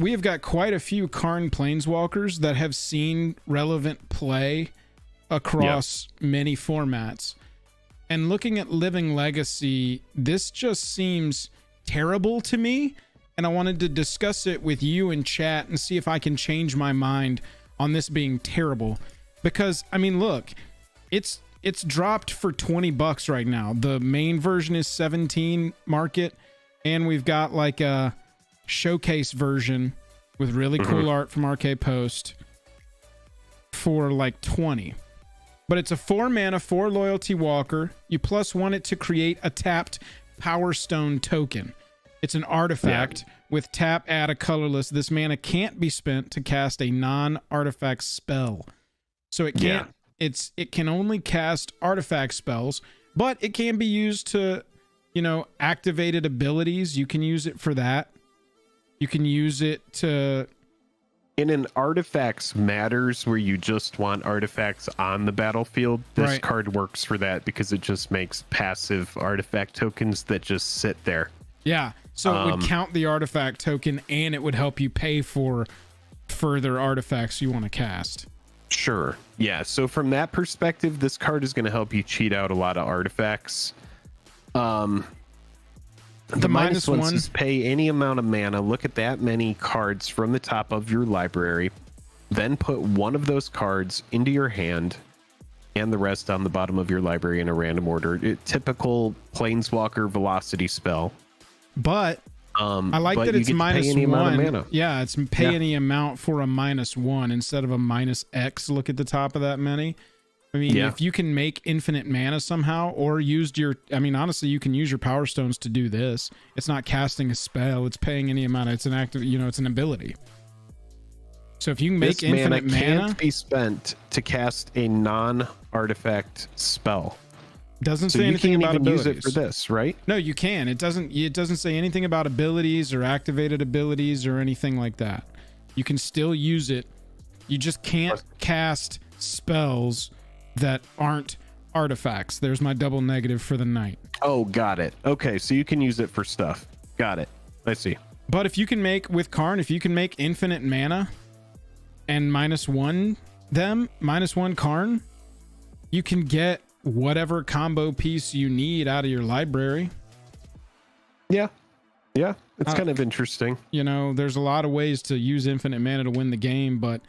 we have got quite a few Karn Planeswalkers that have seen relevant play across many formats. And looking at Living Legacy, this just seems terrible to me. And I wanted to discuss it with you in chat and see if I can change my mind on this being terrible. Because, I mean, look, it's dropped for $20 right now. The main version is 17 market, and we've got like a showcase version with really cool art from RK Post for like 20. But it's a 4 mana, 4 loyalty walker. You +1 it to create a tapped Power Stone token. It's an artifact with tap, add a colorless. This mana can't be spent to cast a non-artifact spell. So it can't, it can only cast artifact spells, but it can be used to, you know, activated abilities. You can use it for that. You can use it to... In an artifacts matters where you just want artifacts on the battlefield, this card works for that because it just makes passive artifact tokens that just sit there. Yeah, so it would count the artifact token and it would help you pay for further artifacts you want to cast. Sure. Yeah, so from that perspective, this card is going to help you cheat out a lot of artifacts. The -1 is pay any amount of mana, look at that many cards from the top of your library, then put one of those cards into your hand and the rest on the bottom of your library in a random order. Typical Planeswalker velocity spell. But I like that it's -1. Yeah, it's pay any amount for a -1 instead of a -X. Look at the top of that many. I mean, if you can make infinite mana somehow, or used your, I mean, honestly, you can use your Power Stones to do this. It's not casting a spell. It's paying any amount. It's an active, you know, it's an ability. So if you can make infinite mana can't be spent to cast a non-artifact spell. Doesn't say anything about abilities. Use it for this, right? No, you can. It doesn't say anything about abilities or activated abilities or anything like that. You can still use it. You just can't cast spells that aren't artifacts. There's my double negative for the night. Oh, got it. Okay, so you can use it for stuff. Got it. I see. But if you can make, with Karn, if you can make infinite mana and -1 them, -1 Karn, you can get whatever combo piece you need out of your library. Yeah. It's kind of interesting. You know, there's a lot of ways to use infinite mana to win the game, but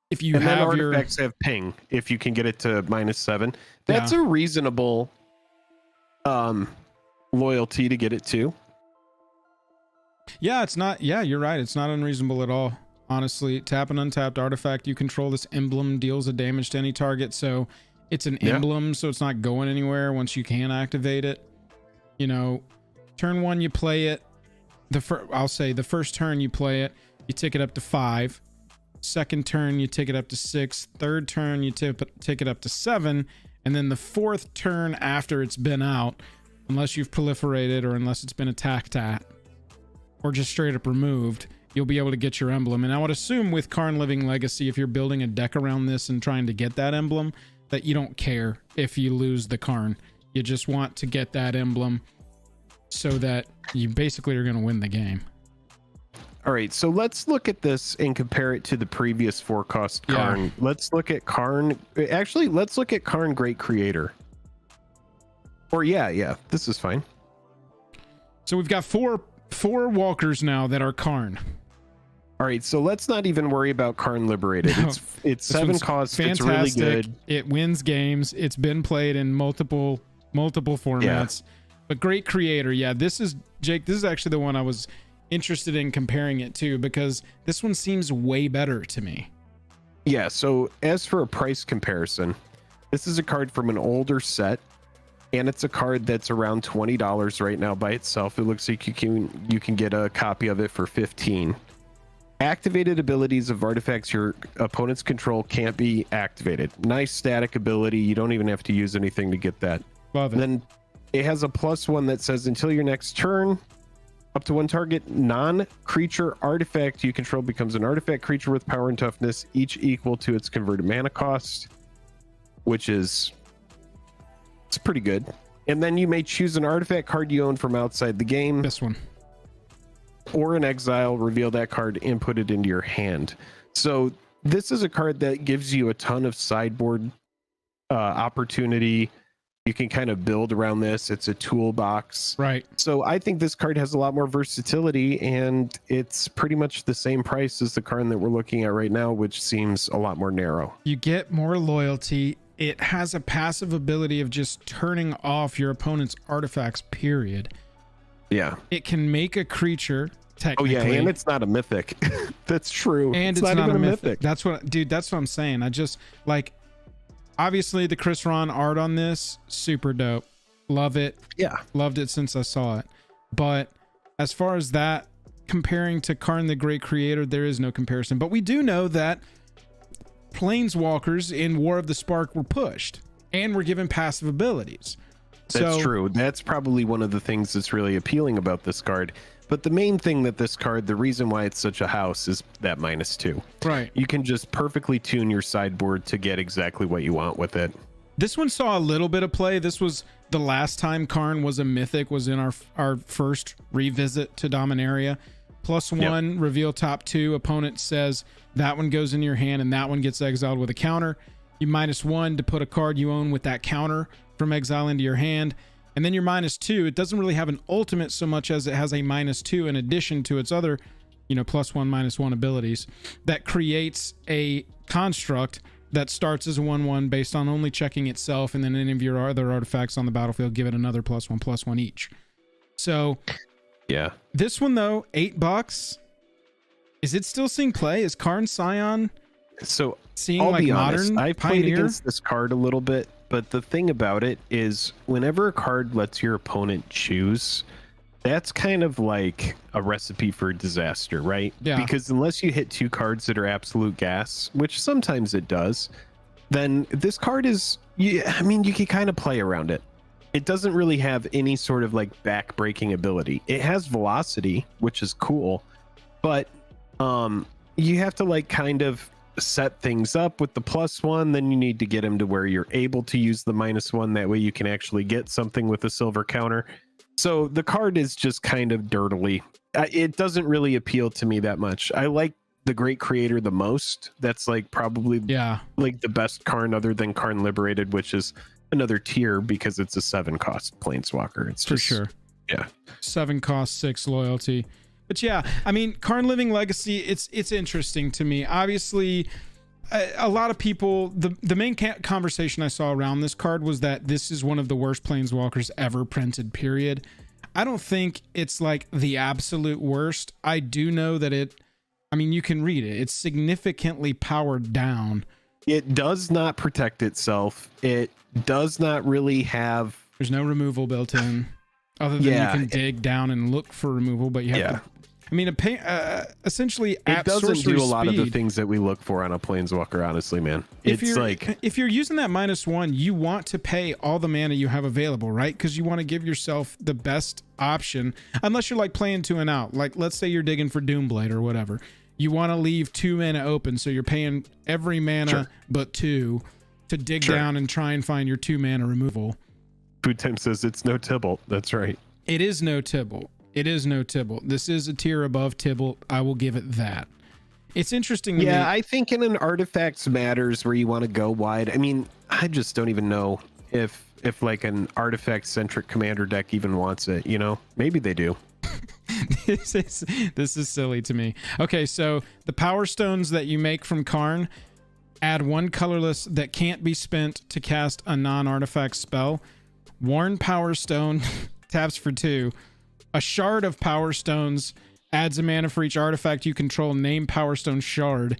if you have your artifacts have ping, if you can get it to -7, that's a reasonable loyalty to get it to. Yeah, it's not. Yeah, you're right. It's not unreasonable at all. Honestly, tap an untapped artifact you control. This emblem deals a damage to any target, so it's an emblem, so it's not going anywhere once you can activate it. You know, turn 1 you play it. I'll say the first turn you play it, you take it up to 5. Second turn you take it up to 6. Third turn you take it up to 7, and then the fourth turn after it's been out, unless you've proliferated or unless it's been attacked at or just straight up removed, you'll be able to get your emblem. And I would assume with Karn Living Legacy, if you're building a deck around this and trying to get that emblem, that you don't care if you lose the Karn. You just want to get that emblem so that you basically are going to win the game. All right, so let's look at this and compare it to the previous 4-cost Karn. Let's look at Karn. Actually, let's look at Karn Great Creator. Or this is fine. So we've got four walkers now that are Karn. All right, so let's not even worry about Karn Liberated. No, it's 7 costs. Fantastic. It's really good. It wins games. It's been played in multiple formats. But Great Creator, this is Jake. This is actually the one I was interested in comparing it to because this one seems way better to me. Yeah. So as for a price comparison, this is a card from an older set, and it's a card that's around $20 right now by itself. It looks like you can get a copy of it for $15. Activated abilities of artifacts your opponent's control can't be activated. Nice static ability. You don't even have to use anything to get that. Love it. Then it has a +1 that says until your next turn, up to 1 target non-creature artifact you control becomes an artifact creature with power and toughness, each equal to its converted mana cost, which is it's pretty good. And then you may choose an artifact card you own from outside the game. This one. or in exile, reveal that card and put it into your hand. So this is a card that gives you a ton of sideboard opportunity. You can kind of build around this. It's a toolbox. Right. So I think this card has a lot more versatility, and it's pretty much the same price as the card that we're looking at right now, which seems a lot more narrow. You get more loyalty. It has a passive ability of just turning off your opponent's artifacts, period. Yeah. It can make a creature, technically. Oh, yeah, and it's not a mythic. That's true. And it's not even a mythic. That's what, dude, that's what I'm saying. I just, like, obviously the Chris Ron art on this, super dope. Love it. Yeah. Loved it since I saw it. But as far as that, comparing to Karn the Great Creator, there is no comparison. But we do know that Planeswalkers in War of the Spark were pushed and were given passive abilities. That's true. That's probably one of the things that's really appealing about this card. But the main thing that this card, the reason why it's such a house, is that -2. Right. You can just perfectly tune your sideboard to get exactly what you want with it. This one saw a little bit of play. This was the last time Karn was a mythic, was in our first revisit to Dominaria. +1, reveal top 2. Opponent says that one goes in your hand and that one gets exiled with a counter. You -1 to put a card you own with that counter from exile into your hand. And then your -2, it doesn't really have an ultimate so much as it has a -2 in addition to its other, you know, +1, -1 abilities that creates a construct that starts as a 1/1 based on only checking itself, and then any of your other artifacts on the battlefield give it another +1/+1 each. So yeah, this one though, $8. Is it still seeing play? Is Karn Scion so seeing I'll like be modern honest, I've Pioneer? played against this card a little bit, but the thing about it is whenever a card lets your opponent choose, that's kind of like a recipe for disaster, right? Yeah. Because unless you hit 2 cards that are absolute gas, which sometimes it does, then this card is, I mean, you can kind of play around it. It doesn't really have any sort of like back-breaking ability. It has velocity, which is cool, but you have to like kind of set things up with the +1. Then you need to get him to where you're able to use the -1. That way you can actually get something with a silver counter. So the card is just kind of dirtily. It doesn't really appeal to me that much. I like the Great Creator the most. That's like probably like the best Karn other than Karn Liberated, which is another tier because it's a 7-cost Planeswalker. It's for just, sure. Yeah. 7 cost, 6 loyalty. But yeah, I mean, Karn Living Legacy, it's interesting to me. Obviously, a lot of people, the main conversation I saw around this card was that this is one of the worst Planeswalkers ever printed, period. I don't think it's like the absolute worst. I do know that I mean, you can read it. It's significantly powered down. It does not protect itself. It does not really have... There's no removal built in. Other than you can dig down and look for removal, but you have to... I mean, essentially, it doesn't do a lot of the things that we look for on a Planeswalker, honestly, man. It's like... If you're using that -1, you want to pay all the mana you have available, right? Because you want to give yourself the best option, unless you're like playing 2 and out. Like, let's say you're digging for Doomblade or whatever. You want to leave 2 mana open, so you're paying every mana but 2 to dig down and try and find your 2 mana removal. Food Time says it's no Tibble. That's right. It is no Tibble. It is no Tibble. This is a tier above Tibble. I will give it that. It's interesting to me. I think in an Artifacts Matters where you want to go wide, I mean, I just don't even know if like an artifact-centric commander deck even wants it, you know? Maybe they do. This is silly to me. Okay, so the Power Stones that you make from Karn add 1 colorless that can't be spent to cast a non-artifact spell. Worn Power Stone taps for 2. A shard of Power Stones adds a mana for each artifact you control. Name Power Stone shard.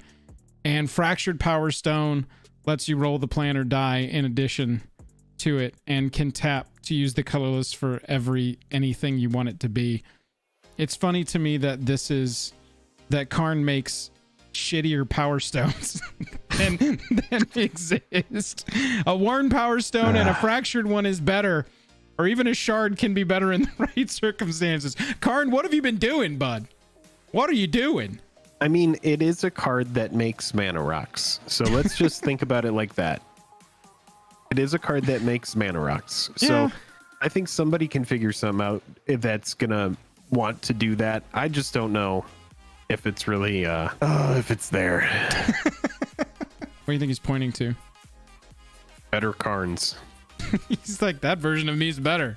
And Fractured Power Stone lets you roll the plan or die in addition to it, and can tap to use the colorless for anything you want it to be. It's funny to me that that Karn makes shittier Power Stones than exist. A worn Power Stone and a fractured one is better. Or even a shard can be better in the right circumstances. Karn, what have you been doing, bud? What are you doing? I mean, it is a card that makes mana rocks. So let's just think about it like that. It is a card that makes mana rocks. So I think somebody can figure something out that's going to want to do that. I just don't know if it's really if it's there. What do you think he's pointing to? Better Karns. He's like, that version of me is better.